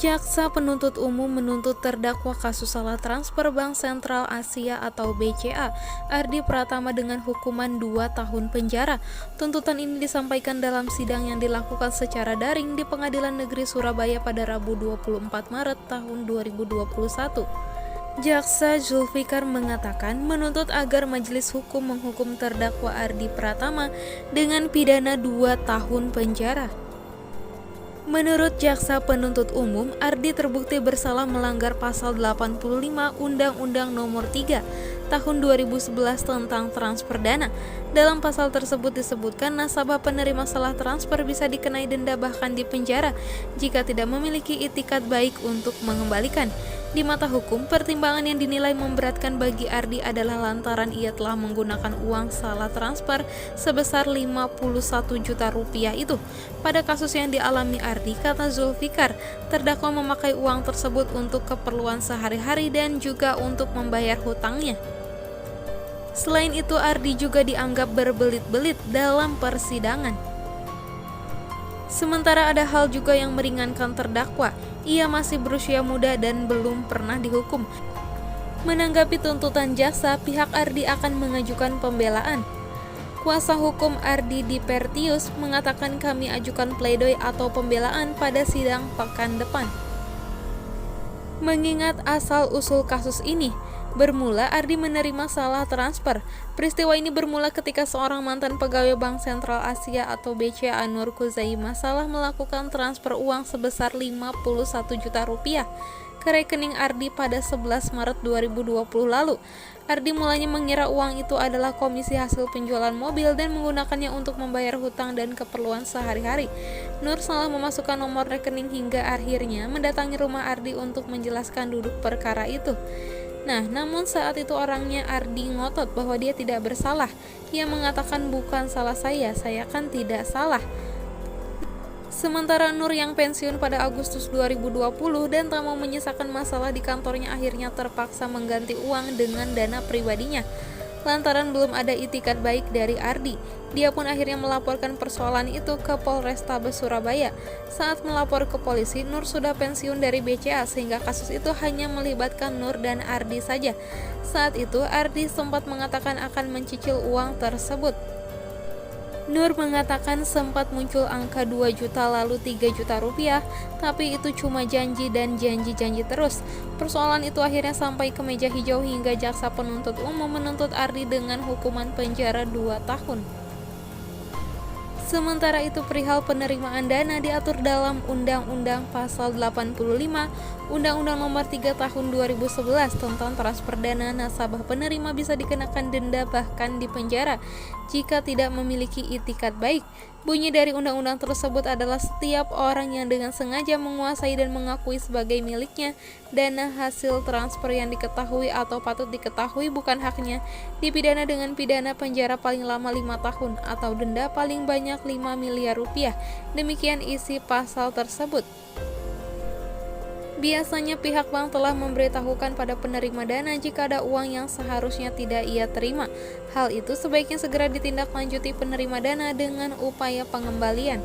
Jaksa penuntut umum menuntut terdakwa kasus salah transfer Bank Sentral Asia atau BCA, Ardi Pratama dengan hukuman 2 tahun penjara. Tuntutan ini disampaikan dalam sidang yang dilakukan secara daring di Pengadilan Negeri Surabaya pada Rabu 24 Maret tahun 2021. Jaksa Zulfikar mengatakan menuntut agar majelis hukum menghukum terdakwa Ardi Pratama dengan pidana 2 tahun penjara. Menurut Jaksa Penuntut Umum, Ardi terbukti bersalah melanggar pasal 85 Undang-Undang Nomor 3 Tahun 2011 tentang transfer dana. Dalam pasal tersebut disebutkan nasabah penerima salah transfer bisa dikenai denda bahkan dipenjara jika tidak memiliki itikat baik untuk mengembalikan. Di mata hukum, pertimbangan yang dinilai memberatkan bagi Ardi adalah lantaran ia telah menggunakan uang salah transfer sebesar 51 juta rupiah itu. Pada kasus yang dialami Ardi, kata Zulfikar, terdakwa memakai uang tersebut untuk keperluan sehari-hari dan juga untuk membayar hutangnya. Selain itu, Ardi juga dianggap berbelit-belit dalam persidangan. Sementara ada hal juga yang meringankan terdakwa, ia masih berusia muda dan belum pernah dihukum. Menanggapi tuntutan jaksa, pihak Ardi akan mengajukan pembelaan. Kuasa hukum Ardi Dipertius mengatakan kami ajukan pledoi atau pembelaan pada sidang pekan depan. Mengingat asal-usul kasus ini, bermula Ardi menerima salah transfer. Peristiwa ini bermula ketika seorang mantan pegawai Bank Sentral Asia atau BCA Nur Kuzaima salah melakukan transfer uang sebesar 51 juta rupiah ke rekening Ardi pada 11 Maret 2020 lalu. Ardi mulanya mengira uang itu adalah komisi hasil penjualan mobil dan menggunakannya untuk membayar hutang dan keperluan sehari-hari. Nur salah memasukkan nomor rekening hingga akhirnya mendatangi rumah Ardi untuk menjelaskan duduk perkara itu. Namun saat itu orangnya Ardi ngotot bahwa dia tidak bersalah. Ia mengatakan bukan salah saya kan tidak salah. Sementara Nur yang pensiun pada Agustus 2020 dan tak mau menyisakan masalah di kantornya akhirnya terpaksa mengganti uang dengan dana pribadinya. Lantaran belum ada itikat baik dari Ardi, dia pun akhirnya melaporkan persoalan itu ke Polrestabes Surabaya. Saat melapor ke polisi, Nur sudah pensiun dari BCA sehingga kasus itu hanya melibatkan Nur dan Ardi saja. Saat itu, Ardi sempat mengatakan akan mencicil uang tersebut. Nur mengatakan sempat muncul angka 2 juta lalu 3 juta rupiah, tapi itu cuma janji dan janji-janji terus. Persoalan itu akhirnya sampai ke meja hijau hingga jaksa penuntut umum menuntut Ardi dengan hukuman penjara 2 tahun. Sementara itu perihal penerimaan dana diatur dalam Undang-Undang Pasal 85 Undang-Undang Nomor 3 Tahun 2011 tentang transfer dana. Nasabah penerima bisa dikenakan denda bahkan dipenjara jika tidak memiliki itikat baik. Bunyi dari undang-undang tersebut adalah setiap orang yang dengan sengaja menguasai dan mengakui sebagai miliknya dana hasil transfer yang diketahui atau patut diketahui bukan haknya dipidana dengan pidana penjara paling lama 5 tahun atau denda paling banyak 5 miliar rupiah. Demikian isi pasal tersebut. Biasanya pihak bank telah memberitahukan pada penerima dana jika ada uang yang seharusnya tidak ia terima. Hal itu sebaiknya segera ditindaklanjuti penerima dana dengan upaya pengembalian.